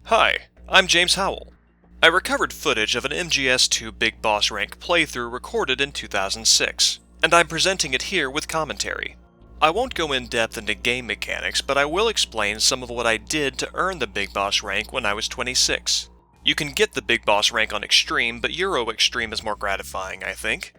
Hi, I'm James Howell. I recovered footage of an MGS2 Big Boss Rank playthrough recorded in 2006, and I'm presenting it here with commentary. I won't go in depth into game mechanics, but I will explain some of what I did to earn the Big Boss Rank when I was 26. You can get the Big Boss Rank on Extreme, but Euro Extreme is more gratifying, I think.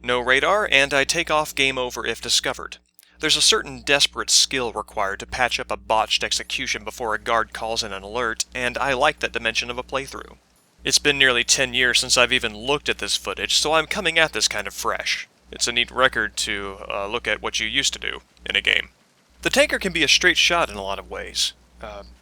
No radar, and I take off game over if discovered. There's a certain desperate skill required to patch up a botched execution before a guard calls in an alert, and I like that dimension of a playthrough. It's been nearly 10 years since I've even looked at this footage, so I'm coming at this kind of fresh. It's a neat record to look at what you used to do in a game. The tanker can be a straight shot in a lot of ways.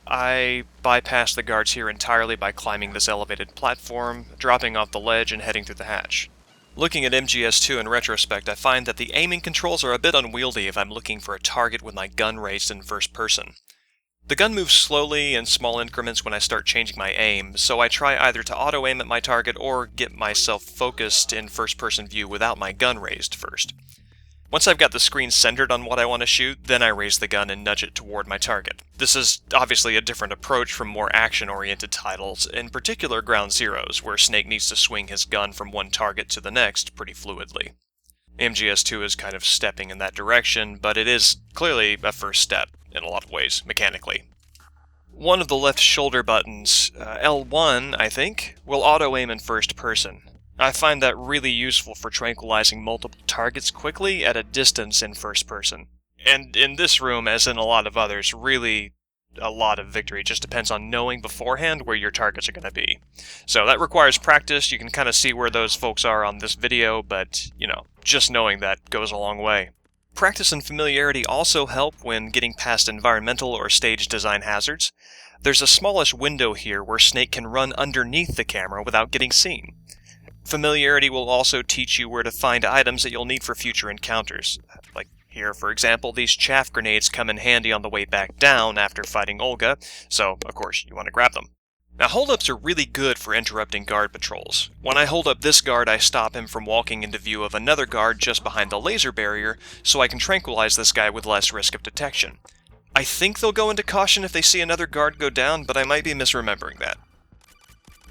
I bypass the guards here entirely by climbing this elevated platform, dropping off the ledge, and heading through the hatch. Looking at MGS2 in retrospect, I find that the aiming controls are a bit unwieldy if I'm looking for a target with my gun raised in first person. The gun moves slowly in small increments when I start changing my aim, so I try either to auto-aim at my target or get myself focused in first-person view without my gun raised first. Once I've got the screen centered on what I want to shoot, then I raise the gun and nudge it toward my target. This is obviously a different approach from more action-oriented titles, in particular Ground Zeroes, where Snake needs to swing his gun from one target to the next pretty fluidly. MGS2 is kind of stepping in that direction, but it is clearly a first step, in a lot of ways, mechanically. One of the left shoulder buttons, L1, I think, will auto-aim in first person. I find that really useful for tranquilizing multiple targets quickly at a distance in first person. And in this room, as in a lot of others, really a lot of victory just depends on knowing beforehand where your targets are going to be. So that requires practice. You can kind of see where those folks are on this video, but, just knowing that goes a long way. Practice and familiarity also help when getting past environmental or stage design hazards. There's a smallish window here where Snake can run underneath the camera without getting seen. Familiarity will also teach you where to find items that you'll need for future encounters. Like here, for example, these chaff grenades come in handy on the way back down after fighting Olga, so of course you want to grab them. Now holdups are really good for interrupting guard patrols. When I hold up this guard, I stop him from walking into view of another guard just behind the laser barrier, so I can tranquilize this guy with less risk of detection. I think they'll go into caution if they see another guard go down, but I might be misremembering that.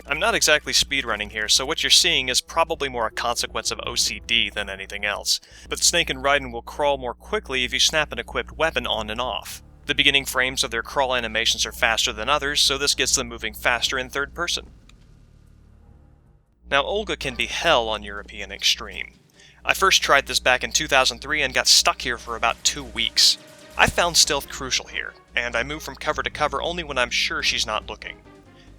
I'm not exactly speedrunning here, so what you're seeing is probably more a consequence of OCD than anything else, but Snake and Raiden will crawl more quickly if you snap an equipped weapon on and off. The beginning frames of their crawl animations are faster than others, so this gets them moving faster in third person. Now Olga can be hell on European Extreme. I first tried this back in 2003 and got stuck here for about 2 weeks. I found stealth crucial here, and I move from cover to cover only when I'm sure she's not looking.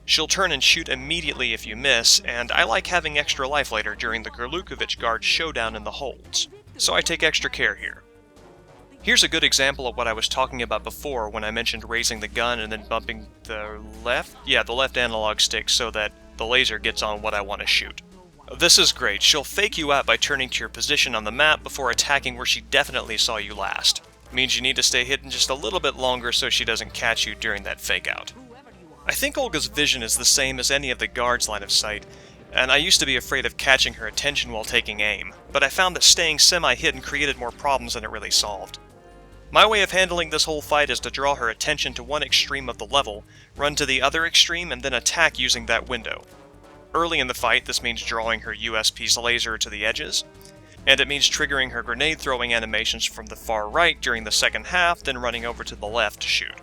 She'll turn and shoot immediately if you miss, and I like having extra life later during the Gerlukovich guard showdown in the holds, so I take extra care here. Here's a good example of what I was talking about before when I mentioned raising the gun and then bumping the left analog stick so that the laser gets on what I want to shoot. This is great. She'll fake you out by turning to your position on the map before attacking where she definitely saw you last. Means you need to stay hidden just a little bit longer so she doesn't catch you during that fake out. I think Olga's vision is the same as any of the guards' line of sight, and I used to be afraid of catching her attention while taking aim, but I found that staying semi-hidden created more problems than it really solved. My way of handling this whole fight is to draw her attention to one extreme of the level, run to the other extreme, and then attack using that window. Early in the fight, this means drawing her USP's laser to the edges, and it means triggering her grenade-throwing animations from the far right during the second half, then running over to the left to shoot.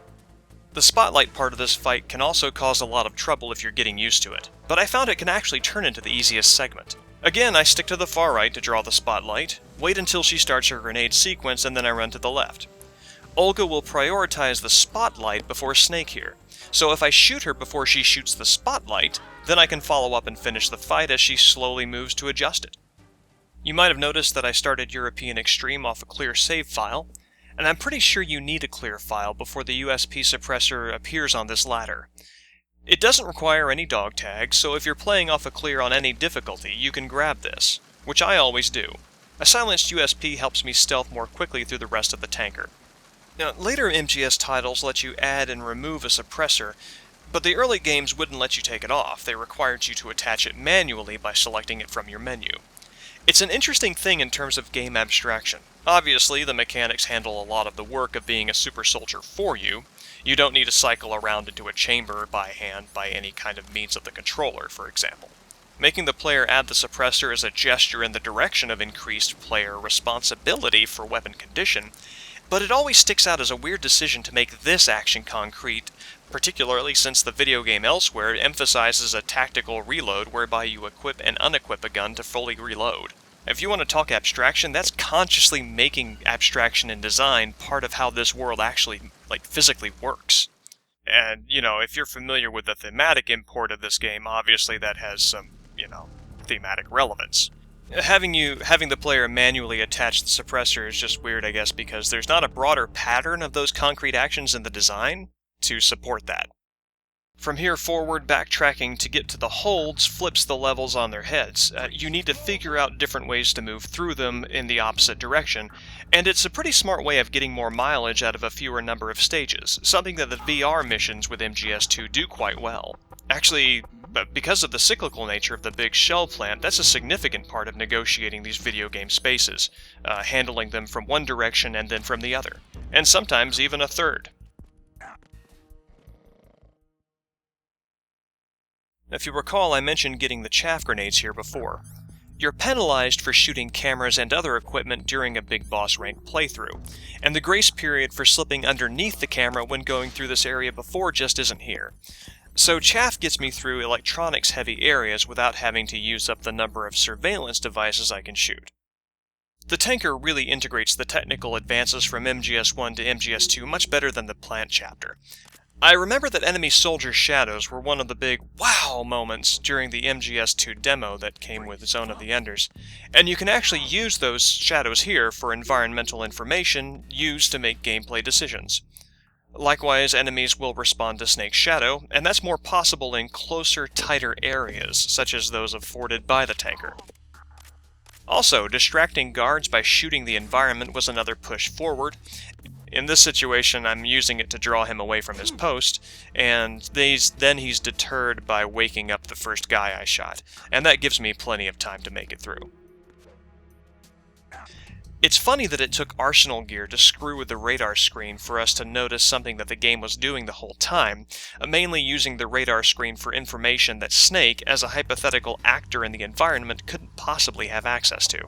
The spotlight part of this fight can also cause a lot of trouble if you're getting used to it, but I found it can actually turn into the easiest segment. Again, I stick to the far right to draw the spotlight, wait until she starts her grenade sequence, and then I run to the left. Olga will prioritize the spotlight before Snake here, so if I shoot her before she shoots the spotlight, then I can follow up and finish the fight as she slowly moves to adjust it. You might have noticed that I started European Extreme off a clear save file, and I'm pretty sure you need a clear file before the USP suppressor appears on this ladder. It doesn't require any dog tags, so if you're playing off a clear on any difficulty, you can grab this, which I always do. A silenced USP helps me stealth more quickly through the rest of the tanker. Now, later MGS titles let you add and remove a suppressor, but the early games wouldn't let you take it off. They required you to attach it manually by selecting it from your menu. It's an interesting thing in terms of game abstraction. Obviously, the mechanics handle a lot of the work of being a super soldier for you. You don't need to cycle around into a chamber by hand by any kind of means of the controller, for example. Making the player add the suppressor is a gesture in the direction of increased player responsibility for weapon condition, but it always sticks out as a weird decision to make this action concrete, particularly since the video game elsewhere emphasizes a tactical reload whereby you equip and unequip a gun to fully reload. If you want to talk abstraction, that's consciously making abstraction and design part of how this world actually, physically works. And, if you're familiar with the thematic import of this game, obviously that has some, thematic relevance. Having the player manually attach the suppressor is just weird, I guess, because there's not a broader pattern of those concrete actions in the design to support that. From here forward, backtracking to get to the holds flips the levels on their heads. You need to figure out different ways to move through them in the opposite direction, and it's a pretty smart way of getting more mileage out of a fewer number of stages, something that the VR missions with MGS2 do quite well. Actually, because of the cyclical nature of the big shell plant, that's a significant part of negotiating these video game spaces, handling them from one direction and then from the other, and sometimes even a third. If you recall, I mentioned getting the chaff grenades here before. You're penalized for shooting cameras and other equipment during a big boss rank playthrough, and the grace period for slipping underneath the camera when going through this area before just isn't here. So chaff gets me through electronics-heavy areas without having to use up the number of surveillance devices I can shoot. The tanker really integrates the technical advances from MGS1 to MGS2 much better than the plant chapter. I remember that enemy soldier shadows were one of the big wow moments during the MGS2 demo that came with Zone of the Enders, and you can actually use those shadows here for environmental information used to make gameplay decisions. Likewise, enemies will respond to Snake's shadow, and that's more possible in closer, tighter areas, such as those afforded by the tanker. Also, distracting guards by shooting the environment was another push forward. In this situation, I'm using it to draw him away from his post, and then he's deterred by waking up the first guy I shot, and that gives me plenty of time to make it through. It's funny that it took Arsenal gear to screw with the radar screen for us to notice something that the game was doing the whole time, mainly using the radar screen for information that Snake, as a hypothetical actor in the environment, couldn't possibly have access to.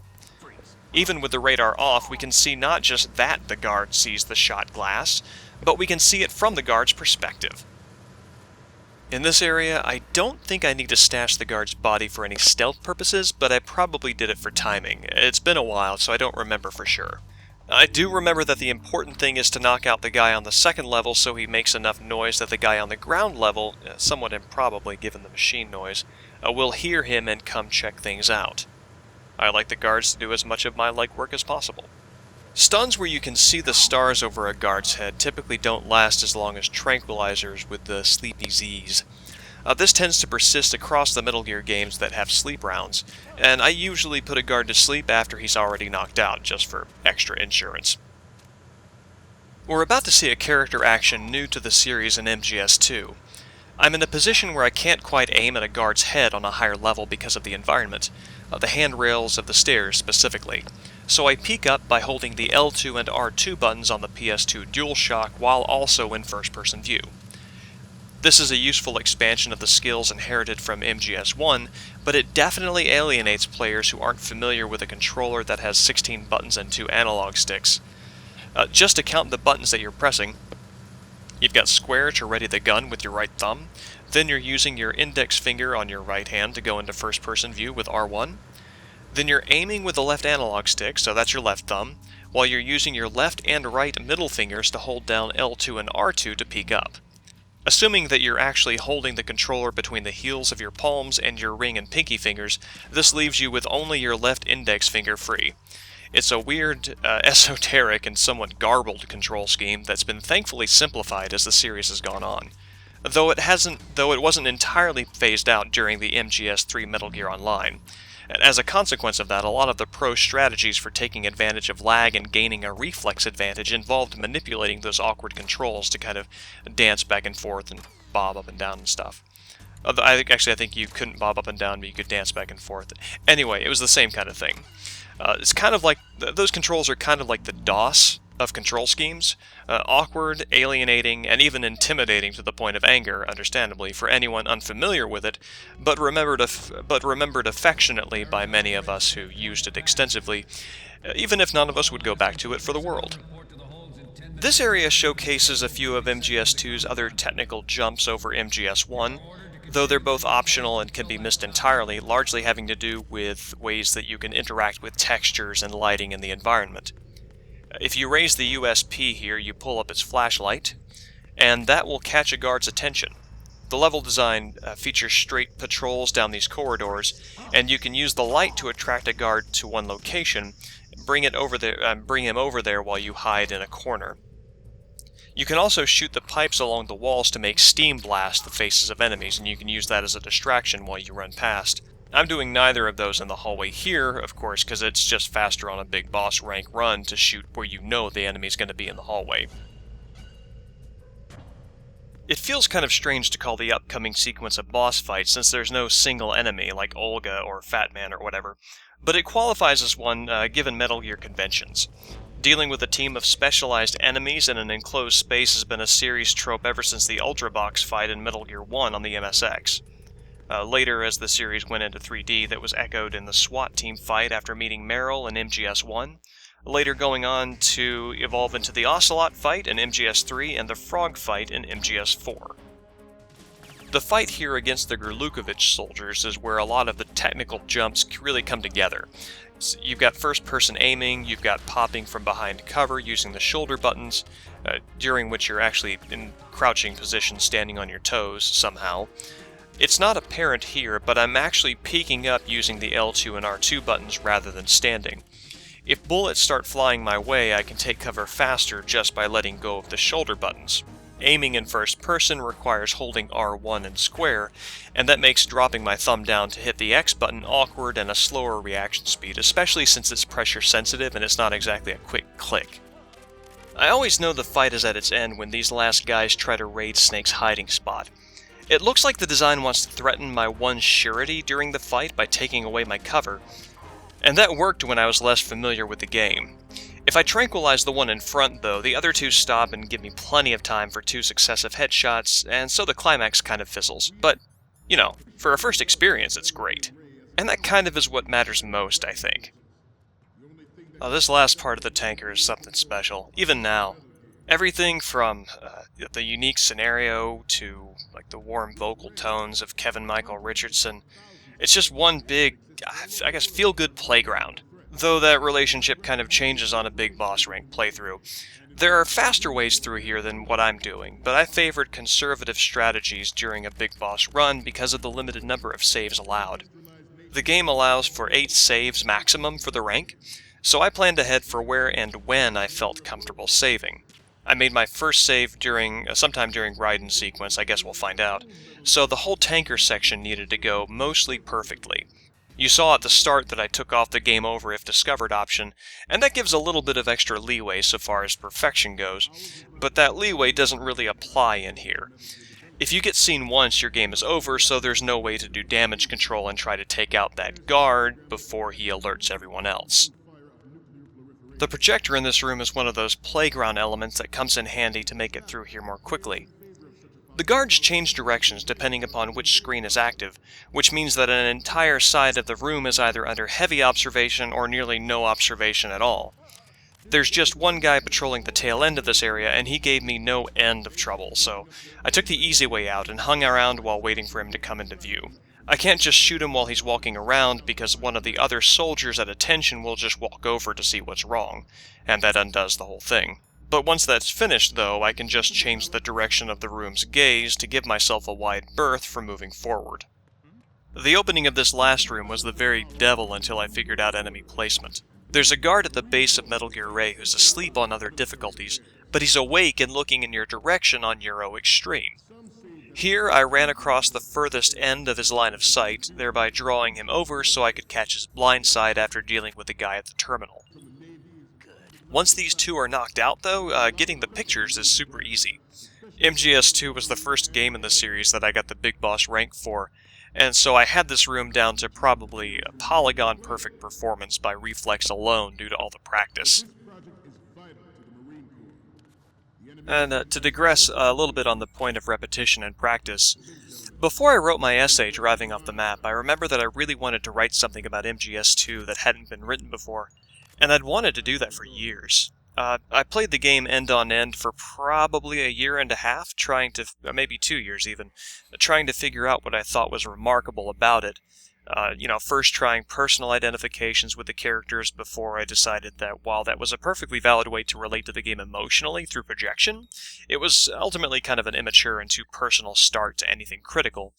Even with the radar off, we can see not just that the guard sees the shot glass, but we can see it from the guard's perspective. In this area, I don't think I need to stash the guard's body for any stealth purposes, but I probably did it for timing. It's been a while, so I don't remember for sure. I do remember that the important thing is to knock out the guy on the second level so he makes enough noise that the guy on the ground level, somewhat improbably given the machine noise, will hear him and come check things out. I like the guards to do as much of my legwork as possible. Stuns where you can see the stars over a guard's head typically don't last as long as tranquilizers with the Sleepy Z's. This tends to persist across the Metal Gear games that have sleep rounds, and I usually put a guard to sleep after he's already knocked out, just for extra insurance. We're about to see a character action new to the series in MGS2. I'm in a position where I can't quite aim at a guard's head on a higher level because of the environment, the handrails of the stairs specifically. So I peek up by holding the L2 and R2 buttons on the PS2 DualShock while also in first-person view. This is a useful expansion of the skills inherited from MGS1, but it definitely alienates players who aren't familiar with a controller that has 16 buttons and 2 analog sticks. Just to count the buttons that you're pressing, you've got square to ready the gun with your right thumb, then you're using your index finger on your right hand to go into first-person view with R1, then you're aiming with the left analog stick, so that's your left thumb, while you're using your left and right middle fingers to hold down L2 and R2 to peek up. Assuming that you're actually holding the controller between the heels of your palms and your ring and pinky fingers, this leaves you with only your left index finger free. It's a weird, esoteric, and somewhat garbled control scheme that's been thankfully simplified as the series has gone on. Though it wasn't entirely phased out during the MGS3 Metal Gear Online. As a consequence of that, a lot of the pro strategies for taking advantage of lag and gaining a reflex advantage involved manipulating those awkward controls to kind of dance back and forth and bob up and down and stuff. I think you couldn't bob up and down, but you could dance back and forth. Anyway, it was the same kind of thing. It's kind of like, those controls are kind of like the DOS of control schemes, awkward, alienating, and even intimidating to the point of anger, understandably, for anyone unfamiliar with it, but remembered affectionately by many of us who used it extensively, even if none of us would go back to it for the world. This area showcases a few of MGS2's other technical jumps over MGS1, though they're both optional and can be missed entirely, largely having to do with ways that you can interact with textures and lighting in the environment. If you raise the USP here, you pull up its flashlight, and that will catch a guard's attention. The level design features straight patrols down these corridors, and you can use the light to attract a guard to one location, bring him over there while you hide in a corner. You can also shoot the pipes along the walls to make steam blast the faces of enemies, and you can use that as a distraction while you run past. I'm doing neither of those in the hallway here, of course, because it's just faster on a big boss rank run to shoot where you know the enemy's going to be in the hallway. It feels kind of strange to call the upcoming sequence a boss fight since there's no single enemy like Olga or Fat Man or whatever, but it qualifies as one given Metal Gear conventions. Dealing with a team of specialized enemies in an enclosed space has been a series trope ever since the Ultra Box fight in Metal Gear 1 on the MSX. Later, as the series went into 3D, that was echoed in the SWAT team fight after meeting Meryl in MGS1, later going on to evolve into the Ocelot fight in MGS3 and the Frog fight in MGS4. The fight here against the Grlukovich soldiers is where a lot of the technical jumps really come together. You've got first-person aiming, you've got popping from behind cover using the shoulder buttons, during which you're actually in crouching position standing on your toes somehow. It's not apparent here, but I'm actually peeking up using the L2 and R2 buttons rather than standing. If bullets start flying my way, I can take cover faster just by letting go of the shoulder buttons. Aiming in first person requires holding R1 and square, and that makes dropping my thumb down to hit the X button awkward and a slower reaction speed, especially since it's pressure sensitive and it's not exactly a quick click. I always know the fight is at its end when these last guys try to raid Snake's hiding spot. It looks like the design wants to threaten my one surety during the fight by taking away my cover, and that worked when I was less familiar with the game. If I tranquilize the one in front, though, the other two stop and give me plenty of time for 2 successive headshots, and so the climax kind of fizzles. But, you know, for a first experience, it's great. And that kind of is what matters most, I think. This last part of the tanker is something special, even now. Everything from the unique scenario to like the warm vocal tones of Kevin Michael Richardson. It's just one big, I guess, feel-good playground. Though that relationship kind of changes on a big boss rank playthrough. There are faster ways through here than what I'm doing, but I favored conservative strategies during a big boss run because of the limited number of saves allowed. The game allows for 8 saves maximum for the rank, so I planned ahead for where and when I felt comfortable saving. I made my first save sometime during Raiden sequence, I guess we'll find out, so the whole tanker section needed to go mostly perfectly. You saw at the start that I took off the game over if discovered option, and that gives a little bit of extra leeway so far as perfection goes, but that leeway doesn't really apply in here. If you get seen once, your game is over, so there's no way to do damage control and try to take out that guard before he alerts everyone else. The projector in this room is one of those playground elements that comes in handy to make it through here more quickly. The guards change directions depending upon which screen is active, which means that an entire side of the room is either under heavy observation or nearly no observation at all. There's just one guy patrolling the tail end of this area, and he gave me no end of trouble, so I took the easy way out and hung around while waiting for him to come into view. I can't just shoot him while he's walking around because one of the other soldiers at attention will just walk over to see what's wrong, and that undoes the whole thing. But once that's finished, though, I can just change the direction of the room's gaze to give myself a wide berth for moving forward. The opening of this last room was the very devil until I figured out enemy placement. There's a guard at the base of Metal Gear Ray who's asleep on other difficulties, but he's awake and looking in your direction on Euro Extreme. Here, I ran across the furthest end of his line of sight, thereby drawing him over so I could catch his blind side after dealing with the guy at the terminal. Once these two are knocked out, though, getting the pictures is super easy. MGS2 was the first game in the series that I got the big boss rank for, and so I had this room down to probably a polygon-perfect performance by reflex alone due to all the practice. And to digress a little bit on the point of repetition and practice, before I wrote my essay Driving Off the Map, I remember that I really wanted to write something about MGS2 that hadn't been written before, and I'd wanted to do that for years. I played the game end on end for probably a year and a half, maybe 2 years even, trying to figure out what I thought was remarkable about it. First trying personal identifications with the characters before I decided that while that was a perfectly valid way to relate to the game emotionally through projection, it was ultimately kind of an immature and too personal start to anything critical.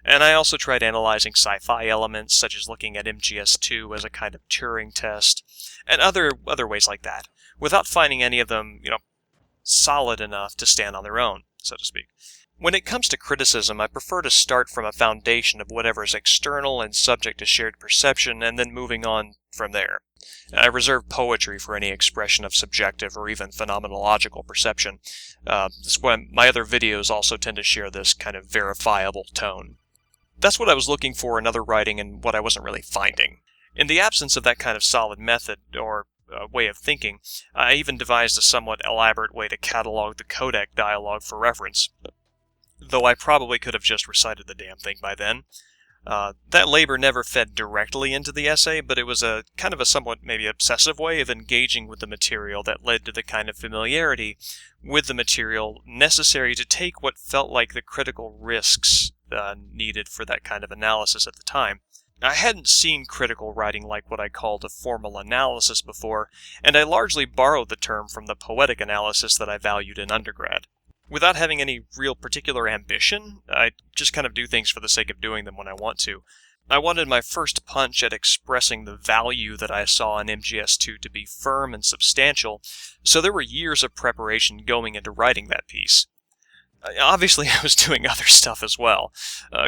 And I also tried analyzing sci-fi elements, such as looking at MGS2 as a kind of Turing test, and other ways like that, without finding any of them, solid enough to stand on their own, so to speak. When it comes to criticism, I prefer to start from a foundation of whatever is external and subject to shared perception, and then moving on from there. I reserve poetry for any expression of subjective or even phenomenological perception. That's why my other videos also tend to share this kind of verifiable tone. That's what I was looking for in other writing and what I wasn't really finding. In the absence of that kind of solid method, or way of thinking, I even devised a somewhat elaborate way to catalog the codec dialogue for reference. Though I probably could have just recited the damn thing by then. That labor never fed directly into the essay, but it was a kind of a somewhat maybe obsessive way of engaging with the material that led to the kind of familiarity with the material necessary to take what felt like the critical risks needed for that kind of analysis at the time. I hadn't seen critical writing like what I called a formal analysis before, and I largely borrowed the term from the poetic analysis that I valued in undergrad. Without having any real particular ambition, I just kind of do things for the sake of doing them when I want to. I wanted my first punch at expressing the value that I saw in MGS2 to be firm and substantial, so there were years of preparation going into writing that piece. Obviously, I was doing other stuff as well,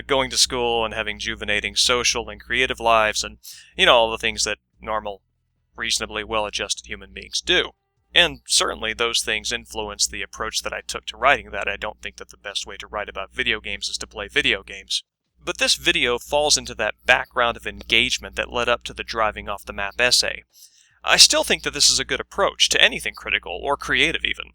going to school and having juvenating social and creative lives, and, all the things that normal, reasonably well-adjusted human beings do. And certainly those things influenced the approach that I took to writing that. I don't think that the best way to write about video games is to play video games. But this video falls into that background of engagement that led up to the Driving Off the Map essay. I still think that this is a good approach to anything critical, or creative even.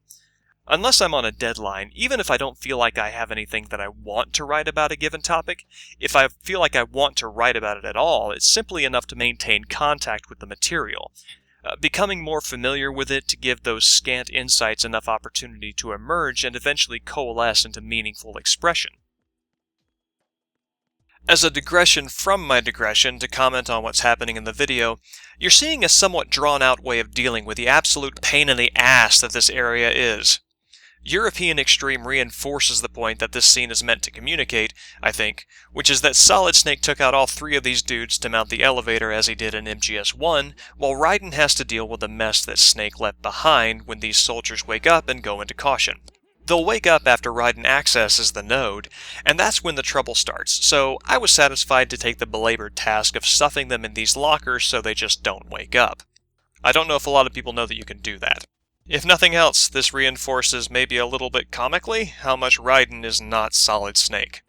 Unless I'm on a deadline, even if I don't feel like I have anything that I want to write about a given topic, if I feel like I want to write about it at all, it's simply enough to maintain contact with the material, becoming more familiar with it to give those scant insights enough opportunity to emerge and eventually coalesce into meaningful expression. As a digression from my digression to comment on what's happening in the video, you're seeing a somewhat drawn-out way of dealing with the absolute pain in the ass that this area is. European Extreme reinforces the point that this scene is meant to communicate, I think, which is that Solid Snake took out all three of these dudes to mount the elevator as he did in MGS1, while Raiden has to deal with the mess that Snake left behind when these soldiers wake up and go into caution. They'll wake up after Raiden accesses the node, and that's when the trouble starts, so I was satisfied to take the belabored task of stuffing them in these lockers so they just don't wake up. I don't know if a lot of people know that you can do that. If nothing else, this reinforces maybe a little bit comically how much Raiden is not Solid Snake.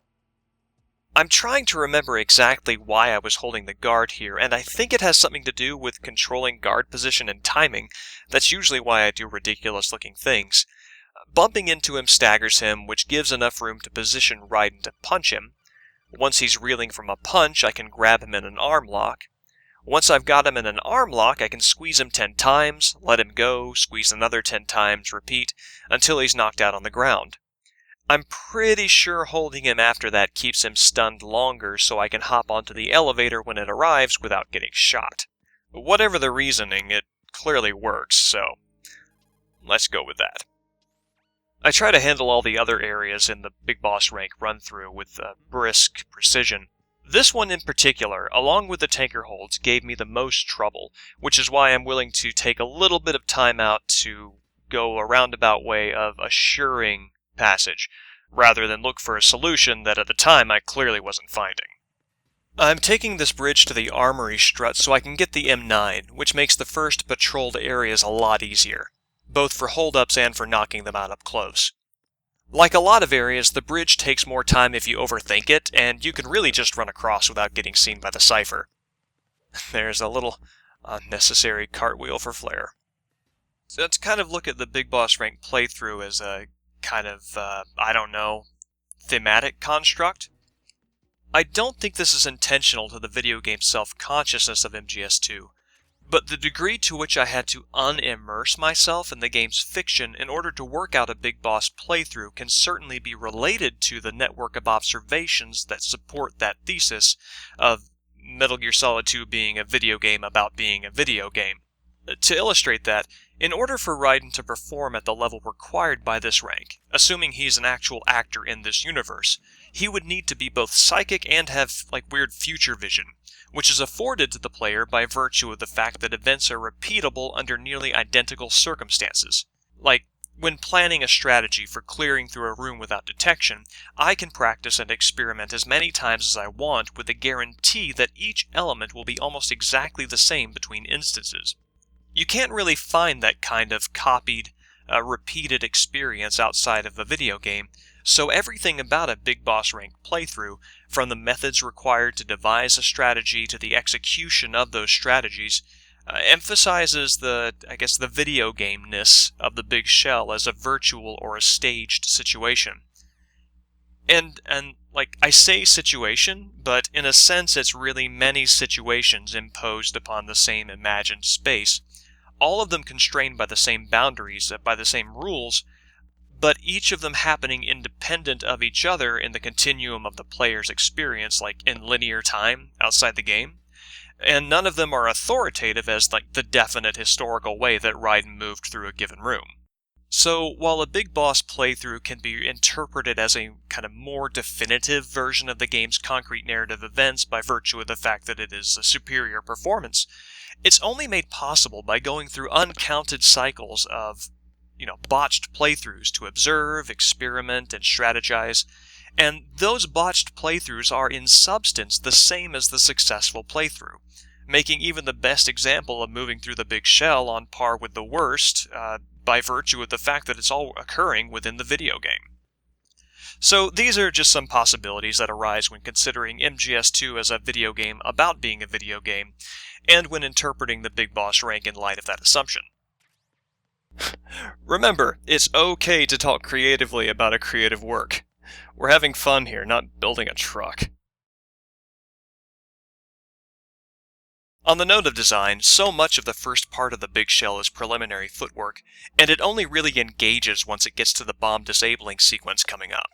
I'm trying to remember exactly why I was holding the guard here, and I think it has something to do with controlling guard position and timing. That's usually why I do ridiculous-looking things. Bumping into him staggers him, which gives enough room to position Raiden to punch him. Once he's reeling from a punch, I can grab him in an arm lock. Once I've got him in an arm lock, I can squeeze him 10 times, let him go, squeeze another 10 times, repeat, until he's knocked out on the ground. I'm pretty sure holding him after that keeps him stunned longer so I can hop onto the elevator when it arrives without getting shot. Whatever the reasoning, it clearly works, so let's go with that. I try to handle all the other areas in the Big Boss rank run-through with brisk precision. This one in particular, along with the tanker holds, gave me the most trouble, which is why I'm willing to take a little bit of time out to go a roundabout way of assuring passage, rather than look for a solution that at the time I clearly wasn't finding. I'm taking this bridge to the armory strut so I can get the M9, which makes the first patrolled areas a lot easier, both for holdups and for knocking them out up close. Like a lot of areas, the bridge takes more time if you overthink it, and you can really just run across without getting seen by the cipher. There's a little unnecessary cartwheel for flair. to kind of look at the Big Boss Rank playthrough as a kind of, I don't know, thematic construct. I don't think this is intentional to the video game self-consciousness of MGS2, but the degree to which I had to unimmerse myself in the game's fiction in order to work out a Big Boss playthrough can certainly be related to the network of observations that support that thesis of Metal Gear Solid 2 being a video game about being a video game. To illustrate that, in order for Raiden to perform at the level required by this rank, assuming he's an actual actor in this universe, he would need to be both psychic and have, weird future vision, which is afforded to the player by virtue of the fact that events are repeatable under nearly identical circumstances. Like, when planning a strategy for clearing through a room without detection, I can practice and experiment as many times as I want with the guarantee that each element will be almost exactly the same between instances. You can't really find that kind of copied, repeated experience outside of a video game, so everything about a Big Boss Rank playthrough, from the methods required to devise a strategy to the execution of those strategies, emphasizes the video game-ness of the Big Shell as a virtual or a staged situation. And I say situation, but in a sense it's really many situations imposed upon the same imagined space, all of them constrained by the same boundaries, by the same rules, but each of them happening independent of each other in the continuum of the player's experience, like in linear time outside the game. And none of them are authoritative as the definite historical way that Raiden moved through a given room. So, while a Big Boss playthrough can be interpreted as a kind of more definitive version of the game's concrete narrative events by virtue of the fact that it is a superior performance, it's only made possible by going through uncounted cycles of, botched playthroughs to observe, experiment, and strategize, and those botched playthroughs are in substance the same as the successful playthrough, making even the best example of moving through the Big Shell on par with the worst, by virtue of the fact that it's all occurring within the video game. So these are just some possibilities that arise when considering MGS2 as a video game about being a video game, and when interpreting the Big Boss Rank in light of that assumption. Remember, it's okay to talk creatively about a creative work. We're having fun here, not building a truck. On the note of design, so much of the first part of the Big Shell is preliminary footwork, and it only really engages once it gets to the bomb disabling sequence coming up.